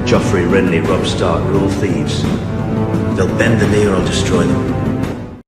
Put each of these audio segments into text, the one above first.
Joffrey, Renly, Robb Stark are all thieves. They'll bend the knee or I'll destroy them.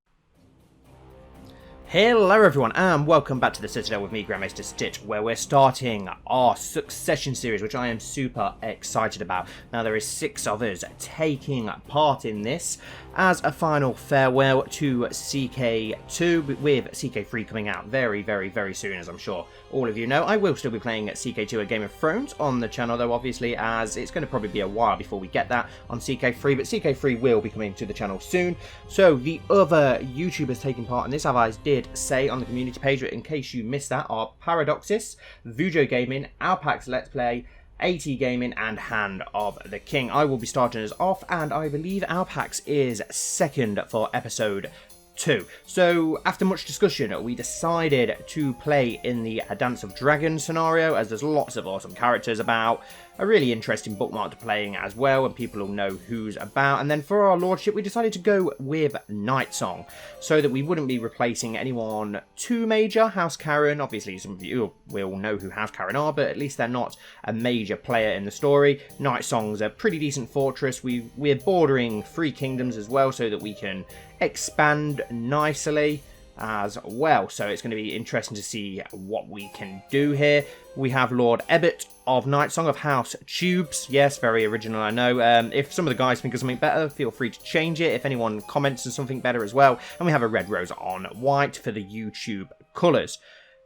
Hello everyone and welcome back to the Citadel with me, Grand Maester Stitch, where we're starting our Succession series, which I am super excited about. Now there is 6 of us taking part in this as a final farewell to CK2, with CK3 coming out very soon, as I'm sure all of you know. I will still be playing CK2 A Game of Thrones on the channel though, obviously, as it's going to probably be a while before we get that on CK3, but CK3 will be coming to the channel soon. So the other YouTubers taking part in this, as I did say on the community page, but in case you missed that, are Paradoxos, Vujo Gaming, AlpaxLP, AT Gaming and Handoftheking. I will be starting us off, and I believe Alpax is second for episode 2. So after much discussion, we decided to play in the Dance of Dragons scenario, as there's lots of awesome characters about, a really interesting bookmark to playing as well, and people will know who's about. And then for our lordship, we decided to go with Nightsong, so that we wouldn't be replacing anyone too major. House Karen, obviously some of you will know who House Karen are, but at least they're not a major player in the story. Nightsong's a pretty decent fortress. We're bordering 3 kingdoms as well, so that we can expand nicely as well. So it's going to be interesting to see what we can do here. We have Lord Ebbet of Nightsong of House Tubes. Yes, very original, I know. If some of the guys think of something better, feel free to change it. If anyone comments on something better as well. And we have a red rose on white for the YouTube colours.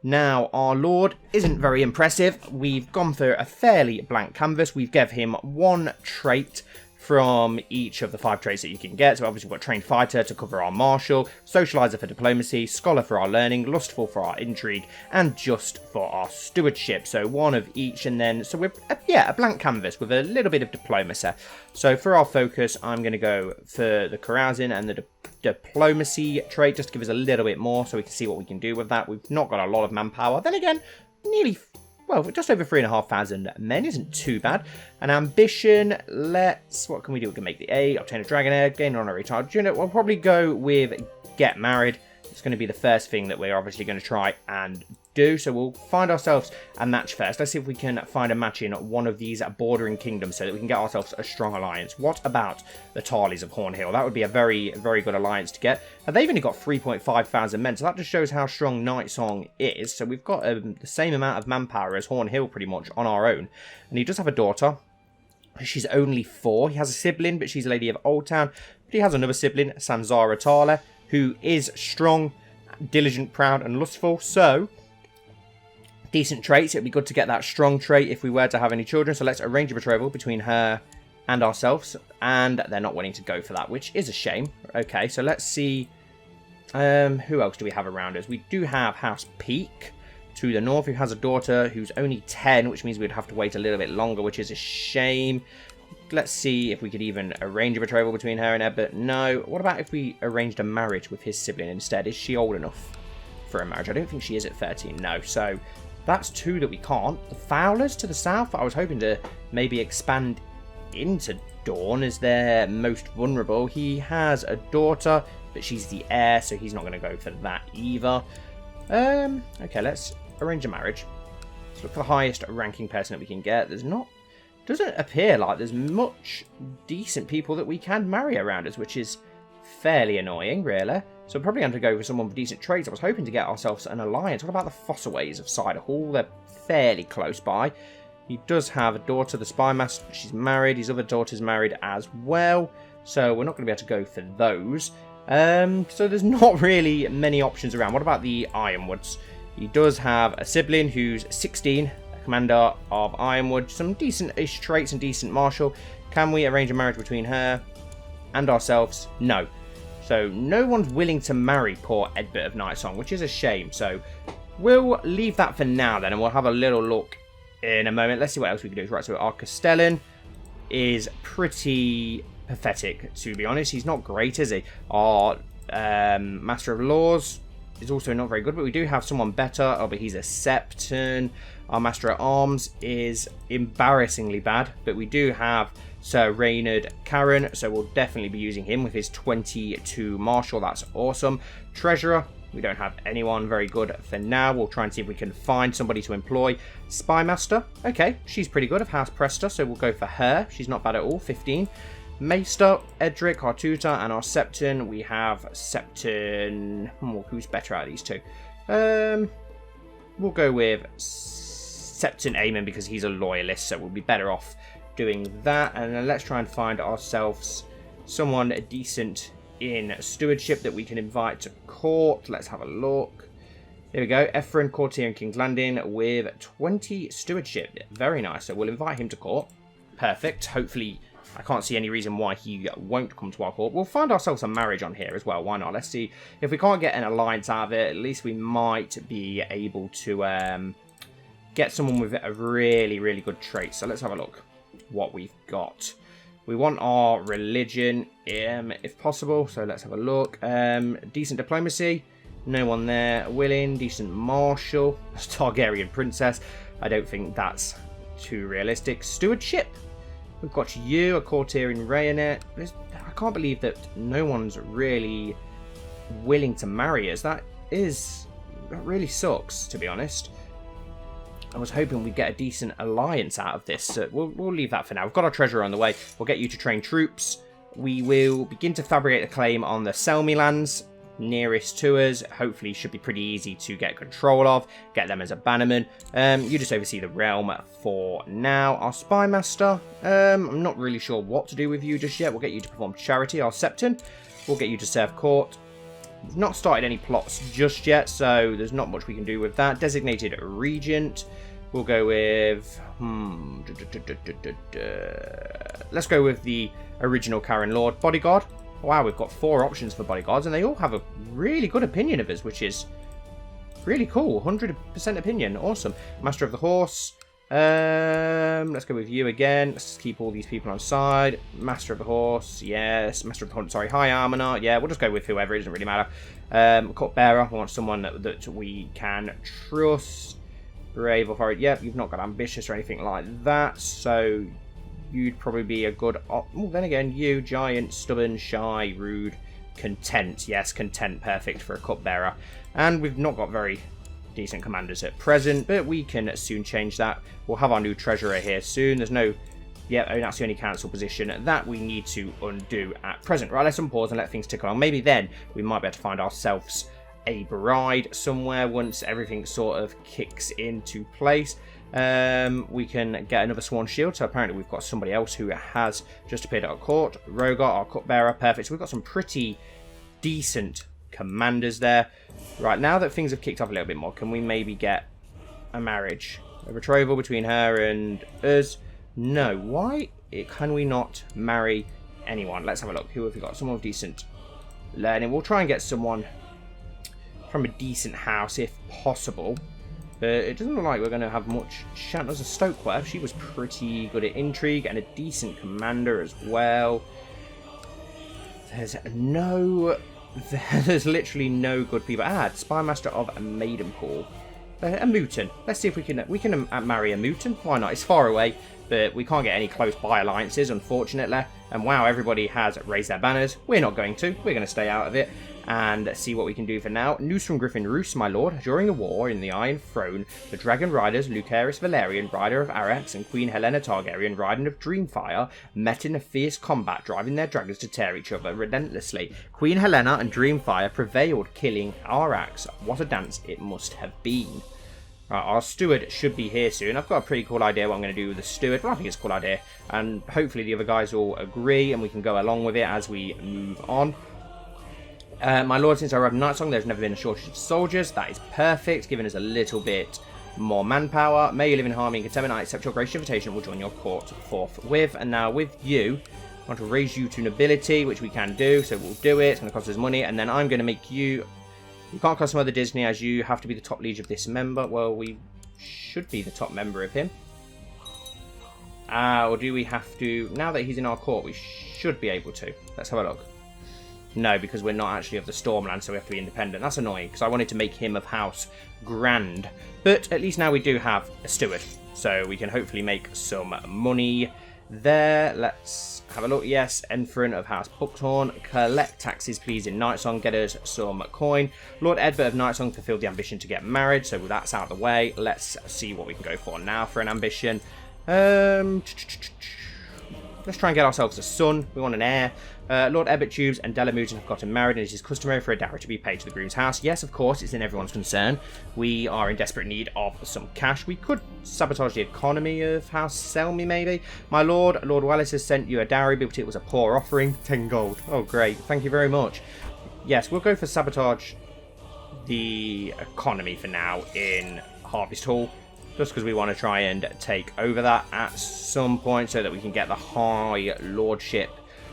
Now, our Lord isn't very impressive. We've gone for a fairly blank canvas. We've given him 1 trait from each of the 5 traits that you can get. So obviously we've got Trained Fighter to cover our Martial, Socializer for Diplomacy, Scholar for our Learning, Lustful for our Intrigue, and Just for our Stewardship. So 1 of each, and then, so we're, a blank canvas with a little bit of Diplomacy. So for our focus, I'm going to go for the Carousing and the Diplomacy trait, just to give us a little bit more so we can see what we can do with that. We've not got a lot of manpower. Then again, well, just over 3,500 men isn't too bad. An ambition, what can we do? We can make the A, obtain a dragon egg, gain an honorary title unit. We'll probably go with get married. It's going to be the first thing that we're obviously going to try and do. So we'll find ourselves a match first. Let's see if we can find a match in one of these bordering kingdoms so that we can get ourselves a strong alliance. What about the Tarleys of Hornhill? That would be a very good alliance to get. And they've only got 3,500 men, so that just shows how strong Nightsong is. So we've got the same amount of manpower as Hornhill pretty much on our own. And he does have a daughter. She's only 4. He has a sibling, but she's a lady of Old Town. But he has another sibling, Sanzara Tala, who is strong, diligent, proud, and lustful. So decent traits. It'd be good to get that strong trait if we were to have any children. So let's arrange a betrothal between her and ourselves. And they're not wanting to go for that, which is a shame. Okay, so let's see. Who else do we have around us? We do have House Peak to the north, who has a daughter who's only 10, which means we'd have to wait a little bit longer, which is a shame. Let's see if we could even arrange a betrothal between her and Ebbet. No. What about if we arranged a marriage with his sibling instead? Is she old enough for a marriage? I don't think she is at 13. No. So that's 2 that we can't. The Fowlers to the south, I was hoping to maybe expand into Dawn as they're most vulnerable. He has a daughter, but she's the heir, so he's not going to go for that either. Okay, let's arrange a marriage. Let's look for the highest ranking person that we can get. Doesn't appear like there's much decent people that we can marry around us, which is fairly annoying, really. So we're probably going to go for someone with decent traits. I was hoping to get ourselves an alliance. What about the Fossaways of Cider Hall? They're fairly close by. He does have a daughter, the Spy Master. She's married. His other daughter's married as well. So we're not going to be able to go for those. So there's not really many options around. What about the Ironwoods? He does have a sibling who's 16. Commander of Ironwood, some decent-ish traits and decent martial. Can we arrange a marriage between her and ourselves? No. So no one's willing to marry poor Ebbet of Nightsong, which is a shame. So we'll leave that for now then, and we'll have a little look in a moment. Let's see what else we can do. Right, so our Castellan is pretty pathetic, to be honest. He's not great, is he? Our Master of Laws is also not very good, but we do have someone better. Oh, but he's a Septon. Our Master at Arms is embarrassingly bad, but we do have Sir Reynard Karen, so we'll definitely be using him with his 22 Martial. That's awesome. Treasurer, We don't have anyone very good for now. We'll try and see if we can find somebody to employ. Spy Master. Okay, she's pretty good. I've house pressed her, so we'll go for her. She's not bad at all. 15. Maester, Edric, our tutor, and our Septon. We have Septon. Who's better out of these two? We'll go with Septon Aemon because he's a loyalist, so we'll be better off doing that. And then let's try and find ourselves someone decent in stewardship that we can invite to court. Let's have a look. There we go. Ephron, Courtier, and King's Landing with 20 stewardship. Very nice. So we'll invite him to court. Perfect. Hopefully, I can't see any reason why he won't come to our court. We'll find ourselves a marriage on here as well. Why not? Let's see. If we can't get an alliance out of it, at least we might be able to get someone with a really, really good trait. So let's have a look what we've got. We want our religion, if possible. So let's have a look. Decent diplomacy. No one there. Willing. Decent marshal. Targaryen princess. I don't think that's too realistic. Stewardship. We've got you, a courtier in Rayonet. I can't believe that no one's really willing to marry us. That really sucks, to be honest. I was hoping we'd get a decent alliance out of this. We'll leave that for now. We've got our treasure on the way. We'll get you to train troops. We will begin to fabricate a claim on the Selmy lands nearest to us. Hopefully should be pretty easy to get control of. Get them as a bannerman. You just oversee the realm for now. Our Spy Master. I'm not really sure what to do with you just yet. We'll get you to perform charity. Our Septon. We'll get you to serve court. We've not started any plots just yet, so there's not much we can do with that. Designated Regent. We'll go with... Let's go with the original Karen Lord. Bodyguard. Wow, we've got 4 options for bodyguards, and they all have a really good opinion of us, which is really cool. 100% opinion. Awesome. Master of the Horse. Let's go with you again. Let's keep all these people on side. Master of the Horse. Yes. Master of the Hunt. Sorry. High Armoner. Yeah, we'll just go with whoever. It doesn't really matter. Cupbearer. We want someone that we can trust. Brave Authority. Yep, you've not got ambitious or anything like that, so you'd probably be a good... then again, you, giant, stubborn, shy, rude, content. Yes, content, perfect for a cupbearer. And we've not got very decent commanders at present, but we can soon change that. We'll have our new treasurer here soon. There's no... Yeah, that's the only council position that we need to undo at present. Right, let's unpause and let things tick along. Maybe then we might be able to find ourselves a bride somewhere once everything sort of kicks into place. We can get another Swan Shield, so apparently we've got somebody else who has just appeared at our court. Rogar, our cupbearer, perfect. So we've got some pretty decent commanders there. Right, now that things have kicked off a little bit more, can we maybe get a marriage? A betrothal between her and us? No. Why can we not marry anyone? Let's have a look. Who have we got? Someone with decent learning. We'll try and get someone from a decent house if possible. But it doesn't look like we're going to have much chance. There's a Stokeworth. She was pretty good at intrigue and a decent commander as well. There's literally no good people. Spy Master of Maidenpool. A Mutin. Let's see if we can marry a Mutin. Why not? It's far away, but we can't get any close by alliances, unfortunately. And wow, everybody has raised their banners. We're not going to. We're going to stay out of it and see what we can do for now. News from Griffin Roos, my lord. During a war in the Iron Throne, the Dragon Riders Lucerys Valerian, rider of Arax, and Queen Helena Targaryen, riding of Dreamfire, met in a fierce combat, driving their dragons to tear each other relentlessly. Queen Helena and Dreamfire prevailed, killing Arax. What a dance it must have been. Right, our steward should be here soon. I've got a pretty cool idea what I'm going to do with the steward. Well, I think it's a cool idea. And hopefully the other guys will agree and we can go along with it as we move on. My lord, since I arrived in Nightsong, there's never been a shortage of soldiers. That is perfect, giving us a little bit more manpower. May you live in harmony and contentment. I accept your gracious invitation. We'll join your court forthwith. And now with you, I want to raise you to nobility, which we can do. So we'll do it. It's going to cost us money. And then I'm going to make you... You can't custom other Disney as you have to be the top liege of this member. Well, we should be the top member of him. Or do we have to... Now that he's in our court, we should be able to. Let's have a look. No, because we're not actually of the Stormland, so we have to be independent. That's annoying, because I wanted to make him of House Grand. But at least now we do have a steward, so we can hopefully make some money there. Let's have a look. Yes, Enferent of House Buckhorn. Collect taxes, please, in Nightsong. Get us some coin. Lord Edbert of Nightsong fulfilled the ambition to get married, so that's out of the way. Let's see what we can go for now for an ambition. Let's try and get ourselves a son. We want an heir. Lord Ebert Tubes and Delamutin have gotten married, and it is customary for a dowry to be paid to the groom's house. Yes, of course, it's in everyone's concern. We are in desperate need of some cash. We could sabotage the economy of House Selmy, maybe. My lord, Lord Wallace has sent you a dowry, but it was a poor offering. 10 gold. Oh, great. Thank you very much. Yes, we'll go for sabotage the economy for now in Harvest Hall, just because we want to try and take over that at some point so that we can get the high lordship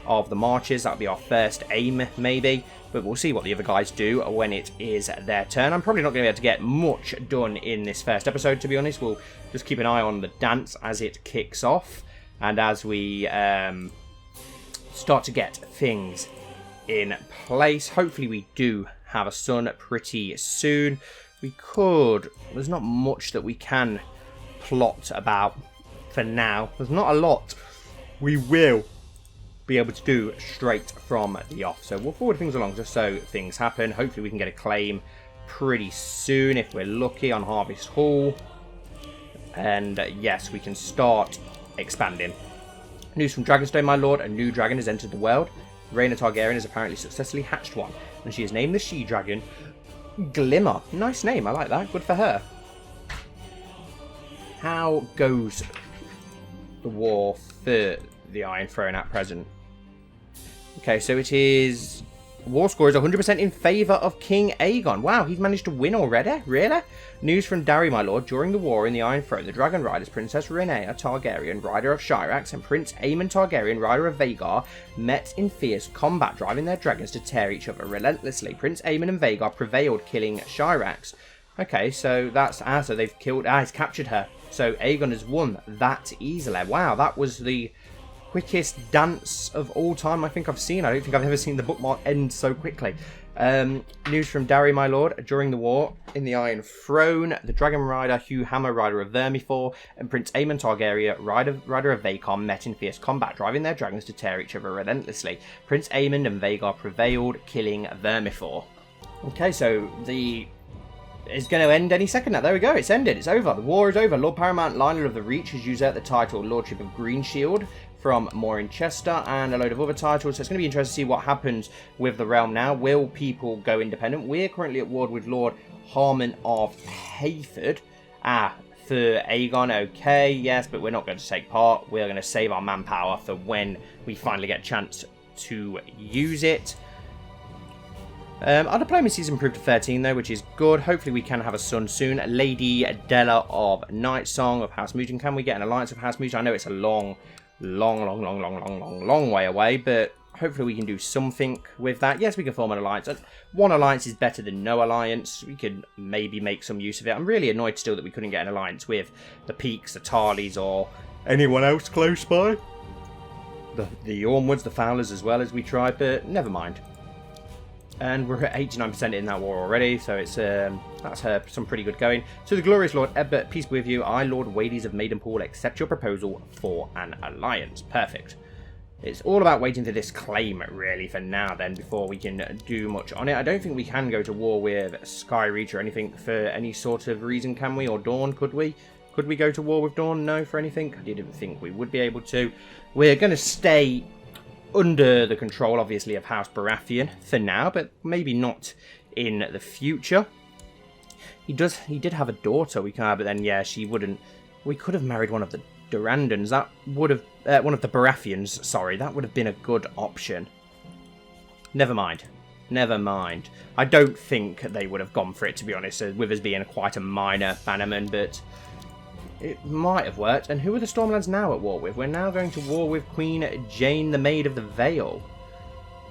of the marches. That'll be our first aim, maybe, but we'll see what the other guys do when it is their turn. I'm probably not going to be able to get much done in this first episode, to be honest. We'll just keep an eye on the dance as it kicks off, and as we start to get things in place. Hopefully we do have a son pretty soon. We could, there's not much that we can plot about for now. There's not a lot we will be able to do straight from the off. So we'll forward things along just so things happen. Hopefully we can get a claim pretty soon if we're lucky on Harvest Hall. And yes, we can start expanding. News from Dragonstone, my lord. A new dragon has entered the world. Rhaena Targaryen has apparently successfully hatched one, and she has named the she-dragon Glimmer. Nice name, I like that. Good for her. How goes the war for the Iron Throne at present? Okay, so it is... War score is 100% in favour of King Aegon. Wow, he's managed to win already? Really? News from Darry, my lord. During the war in the Iron Throne, the Dragon Riders, Princess Rhaena Targaryen, Rider of Shirax, and Prince Aemon Targaryen, Rider of Vhagar, met in fierce combat, driving their dragons to tear each other relentlessly. Prince Aemon and Vhagar prevailed, killing Shirax. Okay, so that's... so they've killed... he's captured her. So Aegon has won that easily. Wow, that was the quickest dance of all time I think I've seen. I don't think I've ever seen the bookmark end so quickly. News from Darry, my lord. During the war in the Iron Throne, the Dragon Rider Hugh Hammer, Rider of Vermithor, and Prince Aemon Targaryen, Rider of Vhagar, met in fierce combat, driving their dragons to tear each other relentlessly. Prince Aemon and Vhagar prevailed, killing Vermithor. Okay, so the... It's going to end any second now. There we go. It's ended. It's over. The war is over. Lord Paramount Lionel of the Reach has usurped the title Lordship of Greenshield from Morin Chester and a load of other titles. So it's going to be interesting to see what happens with the realm now. Will people go independent? We're currently at war with Lord Harmon of Hayford. For Aegon, okay, yes, but we're not going to take part. We're going to save our manpower for when we finally get a chance to use it. Our diplomacy is improved to 13 though, which is good. Hopefully we can have a son soon. Lady Della of Nightsong of House Mutin. Can we get an alliance of House Mutin? I know it's a long way away, but hopefully we can do something with that. Yes, we can form an alliance. One alliance is better than no alliance. We could maybe make some use of it. I'm really annoyed still that we couldn't get an alliance with the Peaks, the Tarleys, or anyone else close by. The Ormwoods, the Fowlers as well, as we tried, but never mind. And we're at 89% in that war already, so it's that's some pretty good going. So the glorious Lord Ebbert, peace be with you. I, Lord Wades of Maidenpool, accept your proposal for an alliance. Perfect. It's all about waiting for this claim, really, for now, then, before we can do much on it. I don't think we can go to war with Skyreach or anything for any sort of reason, can we? Or Dawn, could we? Could we go to war with Dawn? No, for anything? I didn't think we would be able to. We're going to stay under the control, obviously, of House Baratheon for now, but maybe not in the future. He did have a daughter, but then, yeah, she wouldn't... We could have married one of the Durandons. That would have... one of the Baratheons, sorry. That would have been a good option. Never mind. Never mind. I don't think they would have gone for it, to be honest, with us being quite a minor bannerman, but... It might have worked. And who are the Stormlands now at war with? We're now going to war with Queen Jane, the Maid of the Vale.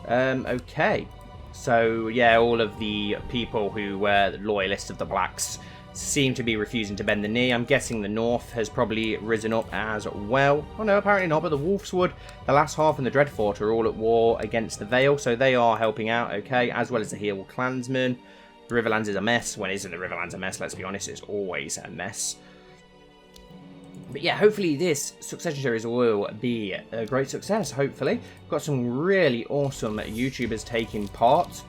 Okay. So, yeah, all of the people who were loyalists of the Blacks seem to be refusing to bend the knee. I'm guessing the North has probably risen up as well. Oh, no, apparently not. But the Wolfswood, the Last Half, and the Dreadfort are all at war against the Vale. So they are helping out, okay, as well as the Heel Clansmen. The Riverlands is a mess. Well, isn't the Riverlands a mess? Let's be honest, it's always a mess. But yeah, hopefully this Succession series will be a great success, hopefully. We've got some really awesome YouTubers taking part.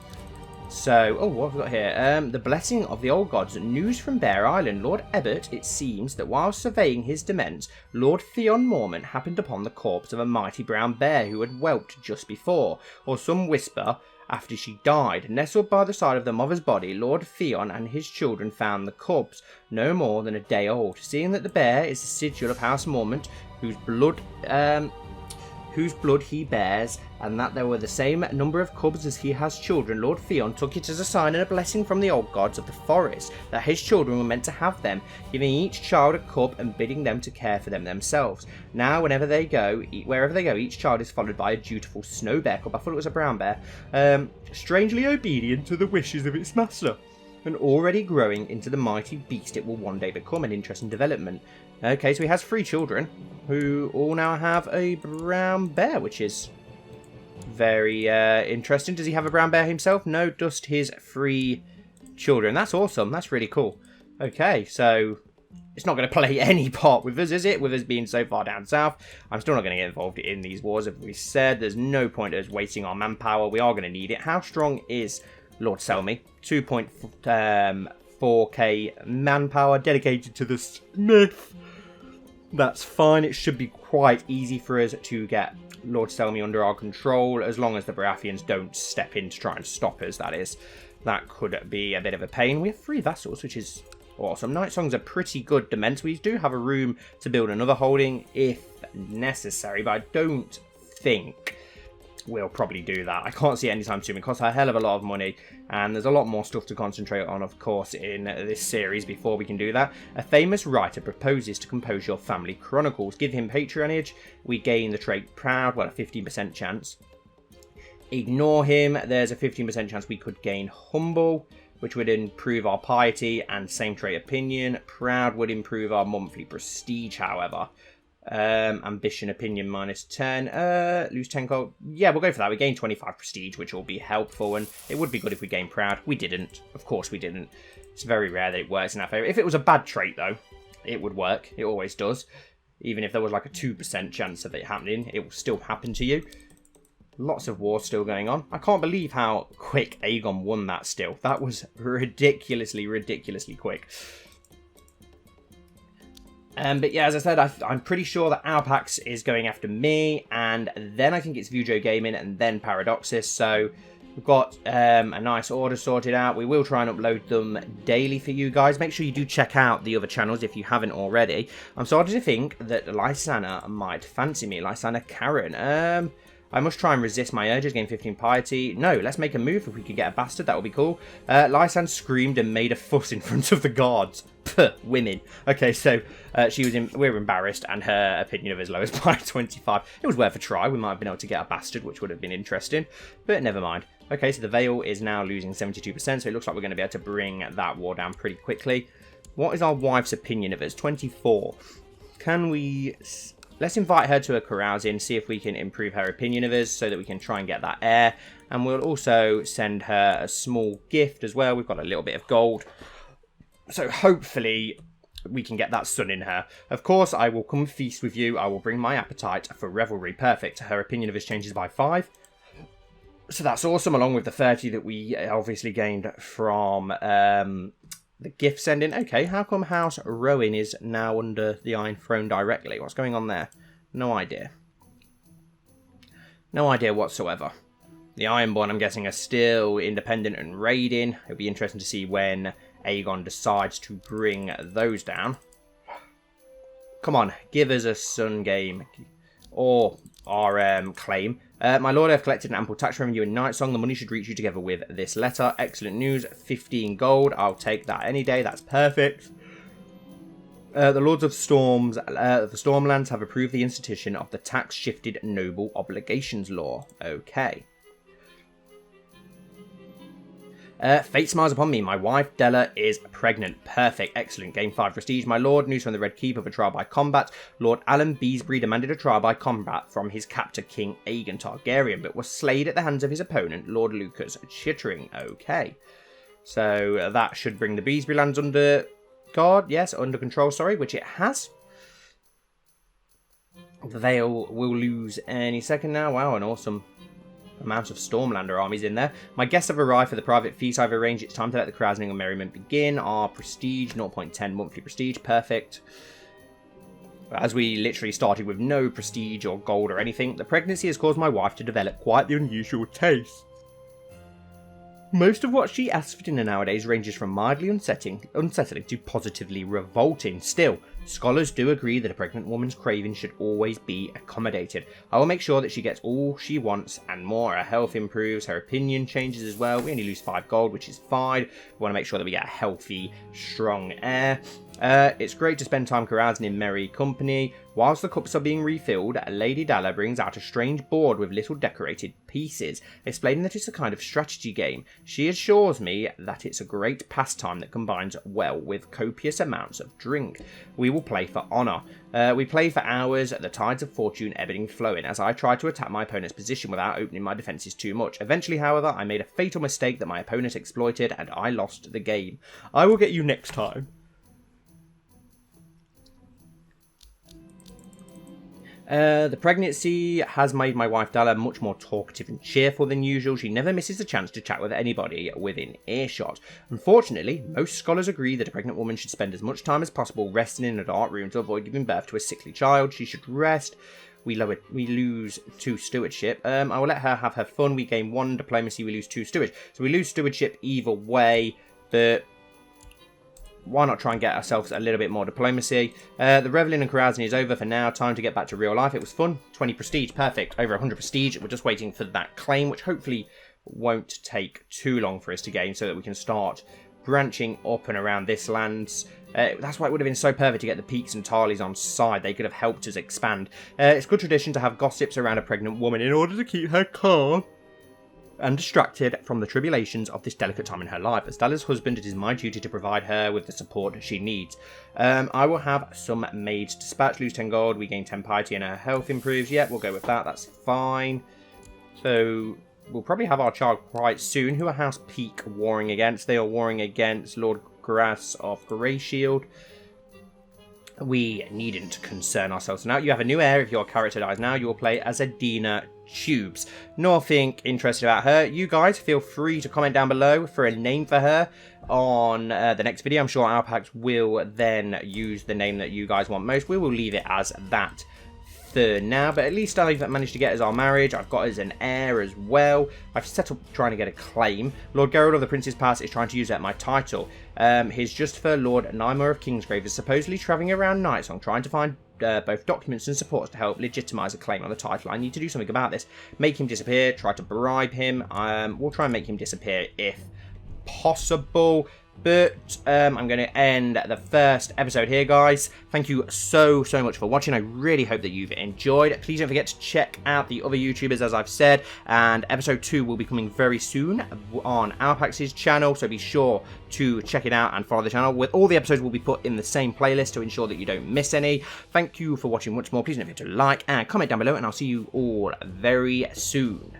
So, oh, what have we got here? The Blessing of the Old Gods. News from Bear Island. Lord Ebbert, it seems that while surveying his demesnes, Lord Theon Mormont happened upon the corpse of a mighty brown bear who had whelped just before, or some whisper, after she died. Nestled by the side of the mother's body, Lord Theon and his children found the cubs, no more than a day old. Seeing that the bear is the sigil of House Mormont, whose blood he bears, and that there were the same number of cubs as he has children, Lord Theon took it as a sign and a blessing from the old gods of the forest, that his children were meant to have them, giving each child a cub and bidding them to care for them themselves. Now, wherever they go, each child is followed by a dutiful snow bear cub. I thought it was a brown bear. Strangely obedient to the wishes of its master, and already growing into the mighty beast it will one day become. An interesting development. Okay, so he has 3 children, who all now have a brown bear, which is very interesting. Does he have a brown bear himself? No, just his 3 children. That's awesome. That's really cool. Okay, so it's not going to play any part with us, is it? With us being so far down south. I'm still not going to get involved in these wars, as we said. There's no point us wasting our manpower. We are going to need it. How strong is Lord Selmy? 2.4k manpower dedicated to the smith. That's fine. It should be quite easy for us to get Lord Selmy under our control, as long as the Baratheons don't step in to try and stop us, that is. That could be a bit of a pain. We have 3 vessels, which is awesome. Nightsong's a pretty good demesne. We do have a room to build another holding if necessary, but I don't think we'll probably do that. I can't see it anytime soon. It costs a hell of a lot of money, and there's a lot more stuff to concentrate on, of course, in this series before we can do that. A famous writer proposes to compose your family chronicles. Give him patronage. We gain the trait Proud, well, a 15% chance. Ignore him. There's a 15% chance we could gain Humble, which would improve our piety, and same trait Opinion. Proud would improve our monthly prestige, however. Ambition, opinion, -10. Lose 10 gold. Yeah, we'll go for that. We gain 25 prestige, which will be helpful, and it would be good if we gain proud. We didn't. Of course we didn't. It's very rare that it works in our favour. If it was a bad trait, though, it would work. It always does. Even if there was like a 2% chance of it happening, it will still happen to you. Lots of wars still going on. I can't believe how quick Aegon won that still. That was ridiculously quick. But yeah, as I said, I'm pretty sure that Alpax is going after me, and then I think it's Vujo Gaming, and then Paradoxos. So we've got a nice order sorted out. We will try and upload them daily for you guys. Make sure you do check out the other channels if you haven't already. I'm starting to think that Lysana might fancy me. Lysana Karen. I must try and resist my urges, gain 15 piety. No, let's make a move. If we could get a bastard, that would be cool. Lysan screamed and made a fuss in front of the guards. Puh, women. Okay, so we were embarrassed, and her opinion of us lowest by 25. It was worth a try. We might have been able to get a bastard, which would have been interesting, but never mind. Okay, so the Vale is now losing 72%, so it looks like we're going to be able to bring that war down pretty quickly. What is our wife's opinion of us? 24. Can we... Let's invite her to a carousing, see if we can improve her opinion of us so that we can try and get that heir. And we'll also send her a small gift as well. We've got a little bit of gold. So hopefully we can get that son in her. Of course, I will come feast with you. I will bring my appetite for revelry. Perfect. Her opinion of us changes by 5. So that's awesome, along with the 30 that we obviously gained from... the gift sending. Okay, how come House Rowan is now under the Iron Throne directly? What's going on there? No idea. No idea whatsoever. The Ironborn, I'm guessing, are still independent and raiding. It'll be interesting to see when Aegon decides to bring those down. Come on, give us a Sun game. Or our claim. My lord, I've collected an ample tax revenue in Nightsong. The money should reach you together with this letter. Excellent news. 15 gold. I'll take that any day. That's perfect. The Lords of Storms, the Stormlands have approved the institution of the tax-shifted noble obligations law. Okay. Fate smiles upon me. My wife, Della, is pregnant. Perfect. Excellent. Gain 5 prestige. My lord, news from the Red Keep of a trial by combat. Lord Alan Beesbury demanded a trial by combat from his captor, King Aegon Targaryen, but was slayed at the hands of his opponent, Lord Lucas Chittering. Okay. So that should bring the Beesbury lands under guard. Yes, under control, sorry, which it has. The Vale will lose any second now. Wow, an awesome amount of Stormlander armies in there. My guests have arrived for the private feast I've arranged. It's time to let the carousing and merriment begin. Our prestige, 0.10 monthly prestige. Perfect. As we literally started with no prestige or gold or anything, the pregnancy has caused my wife to develop quite the unusual taste. Most of what she asks for dinner nowadays ranges from mildly unsettling to positively revolting. Still, scholars do agree that a pregnant woman's cravings should always be accommodated. I will make sure that she gets all she wants and more. Her health improves, her opinion changes as well. We only lose 5 gold, which is fine. We want to make sure that we get a healthy, strong heir. It's great to spend time carousing in merry company. Whilst the cups are being refilled, Lady Dalla brings out a strange board with little decorated pieces, explaining that it's a kind of strategy game. She assures me that it's a great pastime that combines well with copious amounts of drink. We will play for honour. We play for hours, the tides of fortune ebbing flowing, as I try to attack my opponent's position without opening my defences too much. Eventually, however, I made a fatal mistake that my opponent exploited, and I lost the game. I will get you next time. The pregnancy has made my wife Dalla much more talkative and cheerful than usual. She never misses a chance to chat with anybody within earshot. Unfortunately, most scholars agree that a pregnant woman should spend as much time as possible resting in a dark room to avoid giving birth to a sickly child. She should rest. We lose 2 stewardship. I will let her have her fun. We gain 1 diplomacy. We lose 2 stewardship. So we lose stewardship either way, but why not try and get ourselves a little bit more diplomacy? The reveling and carousing is over for now. Time to get back to real life. It was fun. 20 prestige. Perfect. Over 100 prestige. We're just waiting for that claim, which hopefully won't take too long for us to gain so that we can start branching up and around this lands. That's why it would have been so perfect to get the Peaks and Tarleys on side. They could have helped us expand. It's good tradition to have gossips around a pregnant woman in order to keep her calm and distracted from the tribulations of this delicate time in her life. As Dalla's husband, it is my duty to provide her with the support she needs. I will have some maids dispatch, lose 10 gold, we gain 10 piety and her health improves. Yeah, we'll go with that, that's fine. So we'll probably have our child quite soon. Who are House Peak warring against? They are warring against Lord Grass of Greyshield. We needn't concern ourselves now. You have a new heir. If your character dies now, you will play as Adina Tubes. Nothing interested about her. You guys feel free to comment down below for a name for her on the next video. I'm sure Alpax will then use the name that you guys want most. We will leave it as that for now, but at least I've managed to get us our marriage. I've got us an heir as well. I've set up trying to get a claim. Lord Gerald of the Prince's Pass is trying to use my title. His Justifer Lord Nymer of Kingsgrave is supposedly travelling around Nightsong trying to find both documents and supports to help legitimise a claim on the title. I need to do something about this. Make him disappear, try to bribe him. We'll try and make him disappear if possible. But I'm going to end the first episode here, guys. Thank you so much for watching. I really hope that you've enjoyed. Please don't forget to check out the other YouTubers, as I've said. And episode 2 will be coming very soon on Alpax's channel. So be sure to check it out and follow the channel. With all the episodes will be put in the same playlist to ensure that you don't miss any. Thank you for watching once more. Please don't forget to like and comment down below. And I'll see you all very soon.